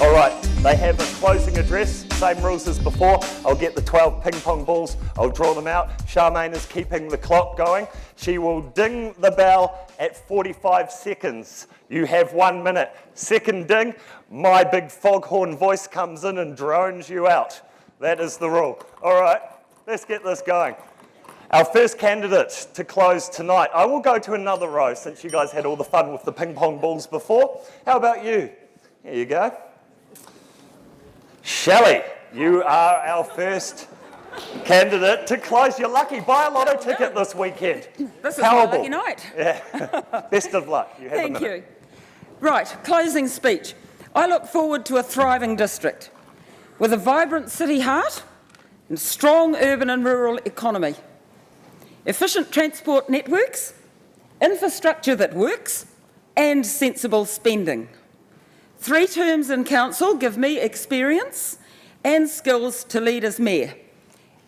All right, they have a closing address, same rules as before. I'll get the 12 ping pong balls, I'll draw them out. Charmaine is keeping the clock going. She will ding the bell at 45 seconds. You have 1 minute. Second ding, my big foghorn voice comes in and drones you out. That is the rule. All right, let's get this going. Our first candidate to close tonight. I will go to another row since you guys had all the fun with the ping pong balls before. How about you? Here you go. Shelley, you are our first candidate to close. You're lucky. Buy a lotto ticket this weekend. This is my lucky night. Yeah. Best of luck. You have a minute. Thank you. Right, closing speech. I look forward to a thriving district with a vibrant city heart and strong urban and rural economy, efficient transport networks, infrastructure that works, and sensible spending. 3 terms in council give me experience and skills to lead as mayor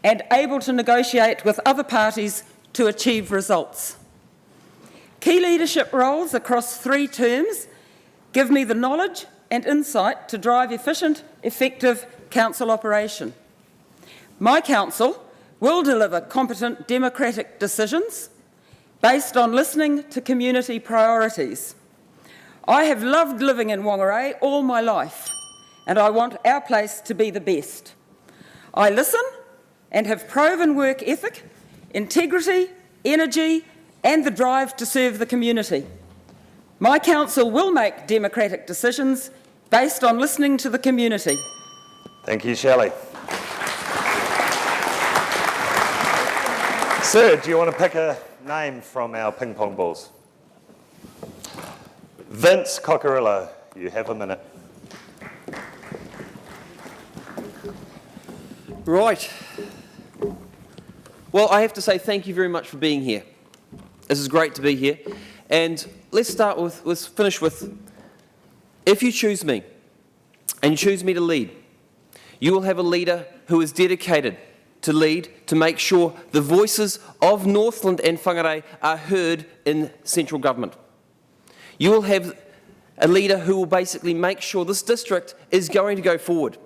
and able to negotiate with other parties to achieve results. Key leadership roles across 3 terms give me the knowledge and insight to drive efficient, effective council operation. My council will deliver competent democratic decisions based on listening to community priorities. I have loved living in Whangarei all my life, and I want our place to be the best. I listen and have proven work ethic, integrity, energy, and the drive to serve the community. My council will make democratic decisions based on listening to the community. Thank you, Shelley. Sir, do you want to pick a name from our ping pong balls? Vince Cockerillo, you have a minute. Right. Well, I have to say thank you very much for being here. This is great to be here. And let's finish with, if you choose me, and you choose me to lead, you will have a leader who is dedicated to lead, to make sure the voices of Northland and Whangarei are heard in central government. You will have a leader who will basically make sure this district is going to go forward.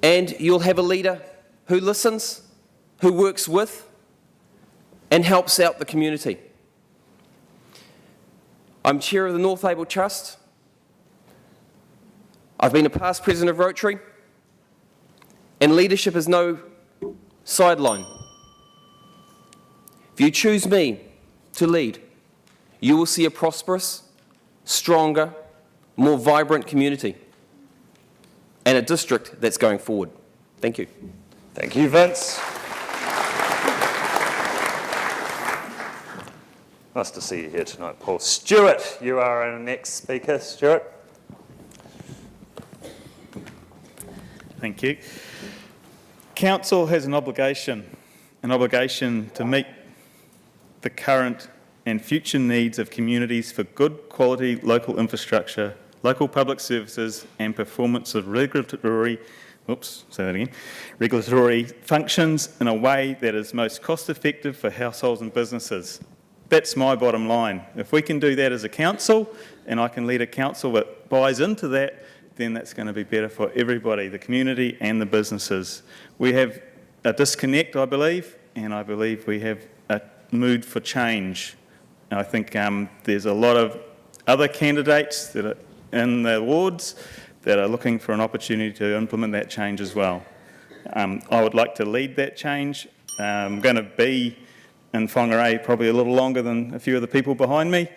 And you'll have a leader who listens, who works with, and helps out the community. I'm chair of the North Able Trust. I've been a past president of Rotary, and leadership is no sideline. If you choose me to lead, you will see a prosperous, stronger, more vibrant community and a district that's going forward. Thank you. Thank you, Vince. Nice to see you here tonight, Paul. Stuart, you are our next speaker. Stuart. Thank you. Council has an obligation to meet the current and future needs of communities for good quality local infrastructure, local public services and performance of regulatory functions in a way that is most cost effective for households and businesses. That's my bottom line. If we can do that as a council, and I can lead a council that buys into that, then that's going to be better for everybody, the community and the businesses. We have a disconnect, I believe, and I believe we have a mood for change. I think there's a lot of other candidates that are in the wards that are looking for an opportunity to implement that change as well. I would like to lead that change. I'm going to be in Whangarei probably a little longer than a few of the people behind me.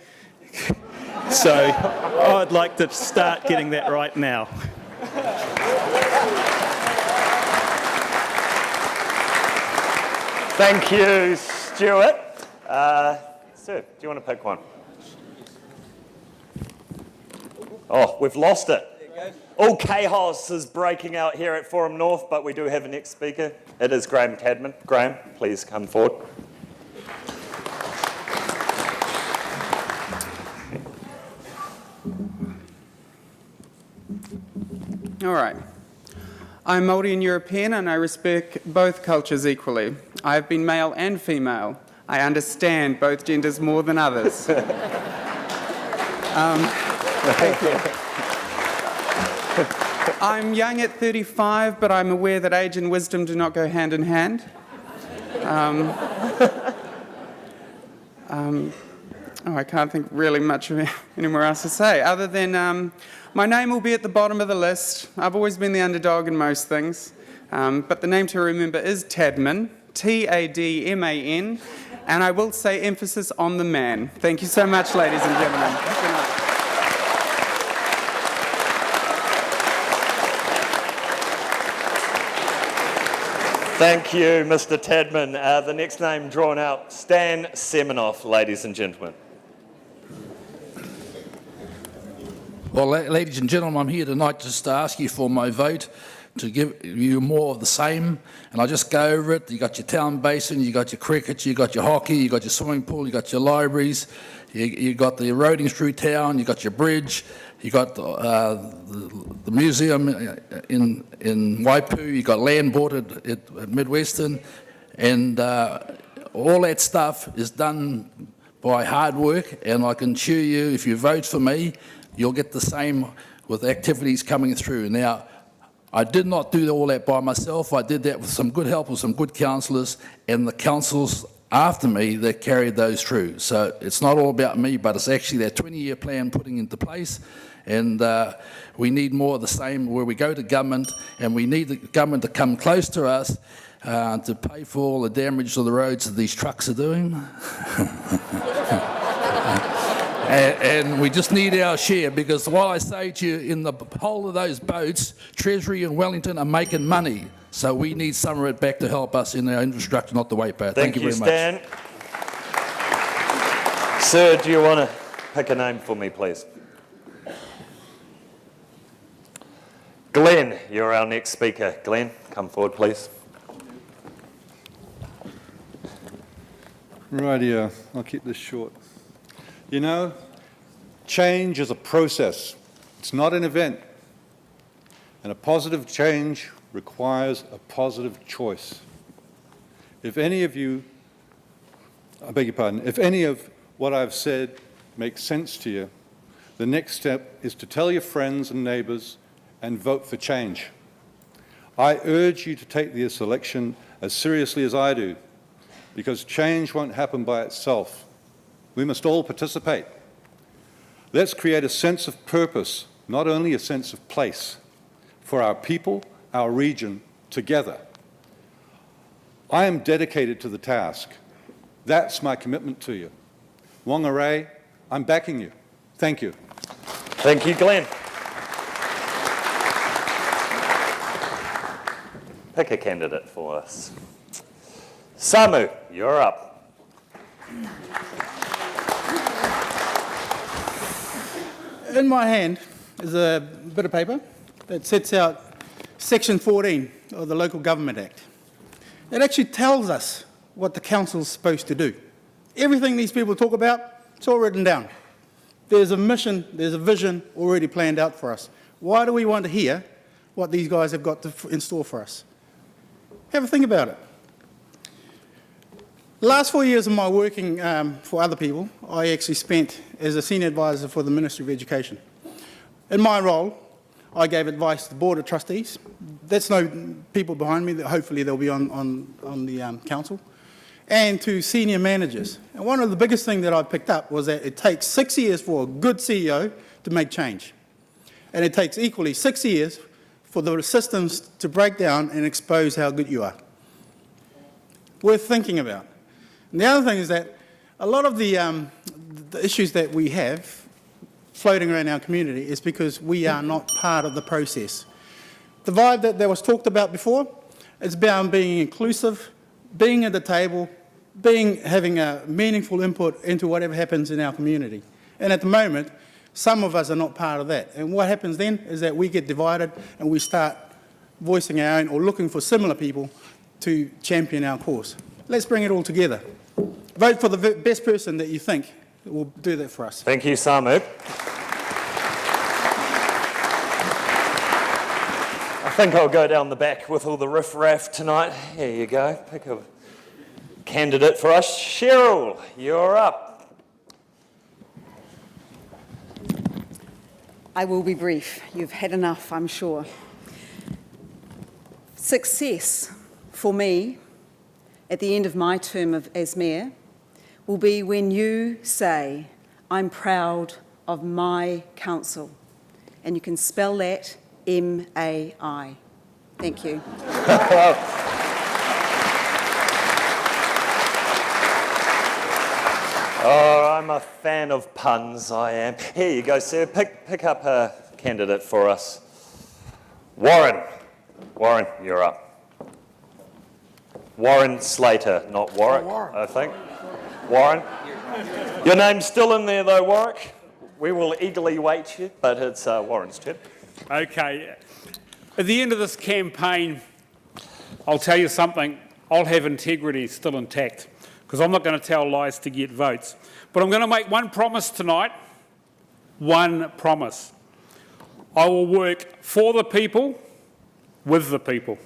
So I'd like to start getting that right now. Thank you, Stuart. Sir, do you want to pick one? Oh, we've lost it. All chaos is breaking out here at Forum North, but we do have a next speaker. It is Graham Cadman. Graham, please come forward. All right. I'm Māori and European and I respect both cultures equally. I have been male and female. I understand both genders more than others. Thank you. I'm young at 35, but I'm aware that age and wisdom do not go hand in hand. I can't think really much of anywhere else to say, other than my name will be at the bottom of the list. I've always been the underdog in most things, but the name to remember is Tadman, T-A-D-M-A-N, and I will say emphasis on the man. Thank you so much, ladies and gentlemen. Good night. Thank you, Mr. Tadman. The next name drawn out, Stan Semenoff, ladies and gentlemen. Well, ladies and gentlemen, I'm here tonight just to ask you for my vote, to give you more of the same, and I'll just go over it. You got your town basin, you got your cricket, you got your hockey, you got your swimming pool, you got your libraries, you got the roadings through town, you got your bridge, you got the museum in Waipu, you got land bought at Midwestern, and all that stuff is done by hard work, and I can assure you, if you vote for me, you'll get the same with activities coming through. Now, I did not do all that by myself. I did that with some good help with some good councillors, and the councils after me that carried those through. So it's not all about me, but it's actually that 20-year plan putting into place, and we need more of the same where we go to government, and we need the government to come close to us to pay for all the damage to the roads that these trucks are doing. And we just need our share, because what I say to you, in the whole of those boats, Treasury and Wellington are making money. So we need some of it back to help us in our infrastructure, not the way back. Thank you very Stan. much. Sir, do you want to pick a name for me, please? Glenn, you're our next speaker. Glenn, come forward, please. Rightio, I'll keep this short. You know, change is a process. It's not an event. And a positive change requires a positive choice. If any of you, I beg your pardon, if any of what I've said makes sense to you, the next step is to tell your friends and neighbours and vote for change. I urge you to take this election as seriously as I do, because change won't happen by itself. We must all participate. Let's create a sense of purpose, not only a sense of place, for our people, our region, together. I am dedicated to the task. That's my commitment to you. Whangarei, I'm backing you. Thank you. Thank you, Glenn. Pick a candidate for us. Samu, you're up. In my hand is a bit of paper that sets out Section 14 of the Local Government Act. It actually tells us what the council's supposed to do. Everything these people talk about, it's all written down. There's a mission, there's a vision already planned out for us. Why do we want to hear what these guys have got in store for us? Have a think about it. The last 4 years of my working for other people, I actually spent as a senior advisor for the Ministry of Education. In my role, I gave advice to the Board of Trustees. That's no people behind me, that hopefully they'll be on the council, and to senior managers. And one of the biggest things that I picked up was that it takes 6 years for a good CEO to make change. And it takes equally 6 years for the systems to break down and expose how good you are. Worth thinking about. And the other thing is that a lot of the issues that we have floating around our community is because we are not part of the process. The vibe that was talked about before is about being inclusive, being at the table, having a meaningful input into whatever happens in our community. And at the moment, some of us are not part of that. And what happens then is that we get divided and we start voicing our own or looking for similar people to champion our cause. Let's bring it all together. Vote for the best person that you think will do that for us. Thank you, Samu. I think I'll go down the back with all the riff-raff tonight. Here you go. Pick a candidate for us. Cheryl, you're up. I will be brief. You've had enough, I'm sure. Success for me at the end of my term as mayor will be when you say, I'm proud of my council. And you can spell that M-A-I. Thank you. Oh, I'm a fan of puns, I am. Here you go, sir. Pick up a candidate for us. Warren. Warren, you're up. Warren Slater, not Warwick, I think. Warren. Your name's still in there though, Warwick. We will eagerly wait you, but it's Warren's turn. Okay. At the end of this campaign, I'll tell you something, I'll have integrity still intact, because I'm not going to tell lies to get votes. But I'm going to make one promise tonight. One promise. I will work for the people, with the people.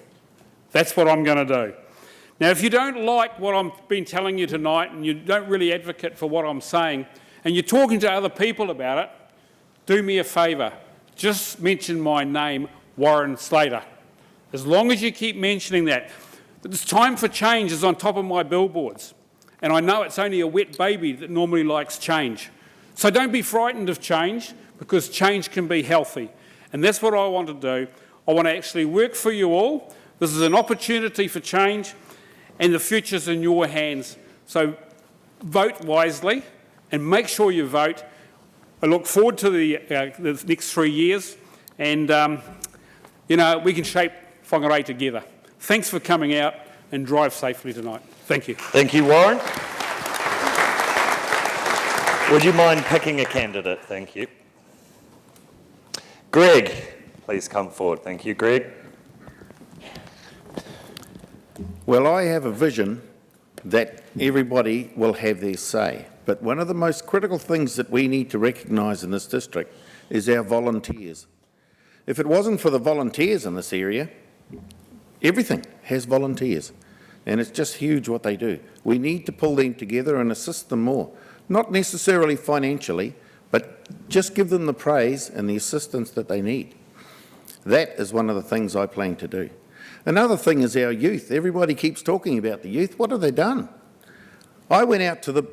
That's what I'm going to do. Now, if you don't like what I've been telling you tonight and you don't really advocate for what I'm saying and you're talking to other people about it, do me a favour. Just mention my name, Warren Slater. As long as you keep mentioning that. This time for change is on top of my billboards. And I know it's only a wet baby that normally likes change. So don't be frightened of change, because change can be healthy. And that's what I want to do. I want to actually work for you all. This is an opportunity for change, and the future's in your hands. So vote wisely and make sure you vote. I look forward to the next 3 years, and you know, we can shape Whangarei together. Thanks for coming out, and drive safely tonight. Thank you. Thank you, Warren. Would you mind picking a candidate? Thank you. Greg, please come forward. Thank you, Greg. Well, I have a vision that everybody will have their say. But one of the most critical things that we need to recognise in this district is our volunteers. If it wasn't for the volunteers in this area, everything has volunteers. And it's just huge what they do. We need to pull them together and assist them more. Not necessarily financially, but just give them the praise and the assistance that they need. That is one of the things I plan to do. Another thing is our youth. Everybody keeps talking about the youth. What have they done? I went out to the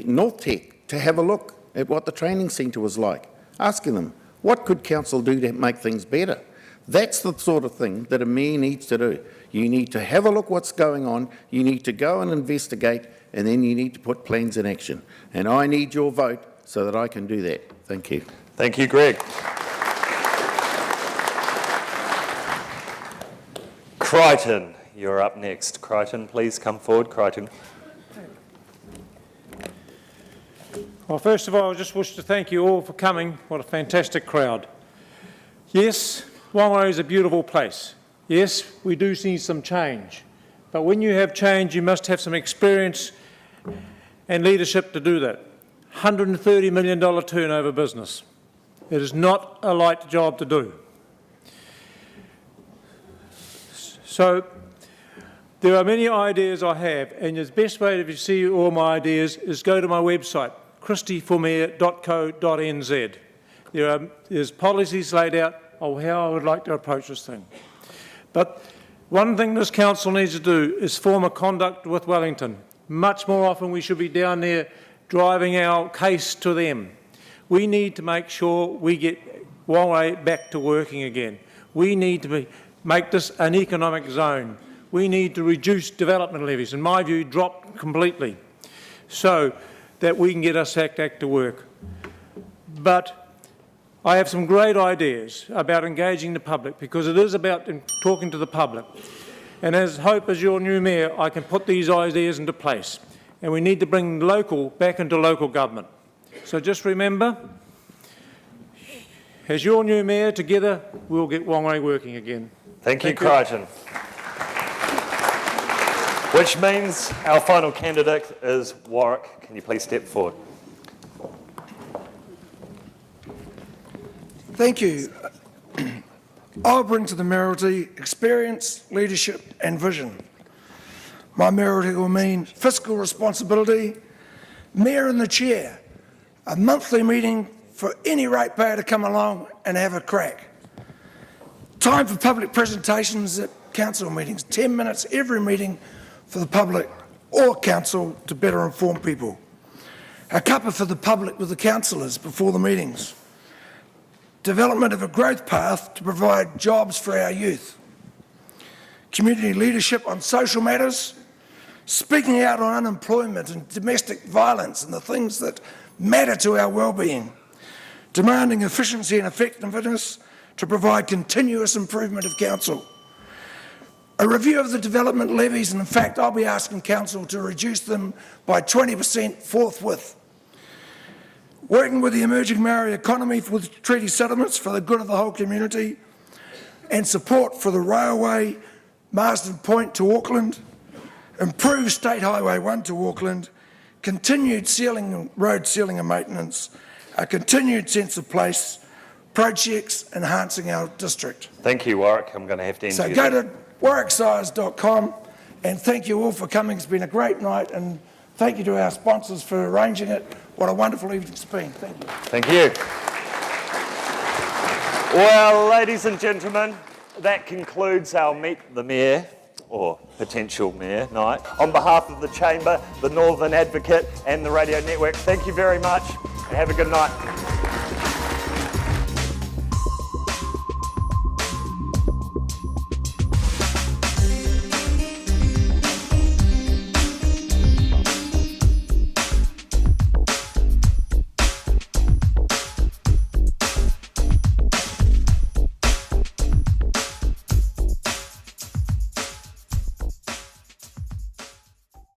North Tech to have a look at what the training centre was like, asking them, what could council do to make things better? That's the sort of thing that a mayor needs to do. You need to have a look what's going on, you need to go and investigate, and then you need to put plans in action. And I need your vote so that I can do that. Thank you. Thank you, Greg. Crichton, you're up next. Crichton, please come forward. Crichton. Well, first of all, I just wish to thank you all for coming. What a fantastic crowd. Yes, Whangarei is a beautiful place. Yes, we do see some change. But when you have change, you must have some experience and leadership to do that. $130 million turnover business. It is not a light job to do. So there are many ideas I have, and the best way to see all my ideas is go to my website, christieformayor.co.nz. There's policies laid out of how I would like to approach this thing. But one thing this council needs to do is form a conduct with Wellington. Much more often we should be down there driving our case to them. We need to make sure we get Whangarei back to working again. We need to make this an economic zone. We need to reduce development levies, in my view, drop completely, so that we can get us back to work. But I have some great ideas about engaging the public, because it is about talking to the public. And as Hope, as your new mayor, I can put these ideas into place. And we need to bring local back into local government. So just remember, as your new mayor, together we'll get Whangarei working again. Thank you, Crichton. Which means our final candidate is Warwick. Can you please step forward? Thank you. I'll bring to the mayoralty experience, leadership and vision. My mayoralty will mean fiscal responsibility, mayor and the chair, a monthly meeting for any ratepayer to come along and have a crack. Time for public presentations at council meetings, 10 minutes every meeting for the public or council to better inform people. A cuppa for the public with the councillors before the meetings. Development of a growth path to provide jobs for our youth. Community leadership on social matters. Speaking out on unemployment and domestic violence and the things that matter to our well-being. Demanding efficiency and effectiveness to provide continuous improvement of council. A review of the development levies, and in fact I'll be asking council to reduce them by 20% forthwith. Working with the emerging Maori economy with treaty settlements for the good of the whole community, and support for the railway Marsden Point to Auckland, improved State Highway 1 to Auckland, continued road sealing and maintenance, a continued sense of place, projects enhancing our district. Thank you, Warwick. I'm going to have to end So you go there. to warwicksires.com, and thank you all for coming. It's been a great night, and thank you to our sponsors for arranging it. What a wonderful evening it's been. Thank you. Thank you. Well, ladies and gentlemen, that concludes our Meet the Mayor, or potential Mayor, night. On behalf of the Chamber, the Northern Advocate and the Radio Network, thank you very much and have a good night.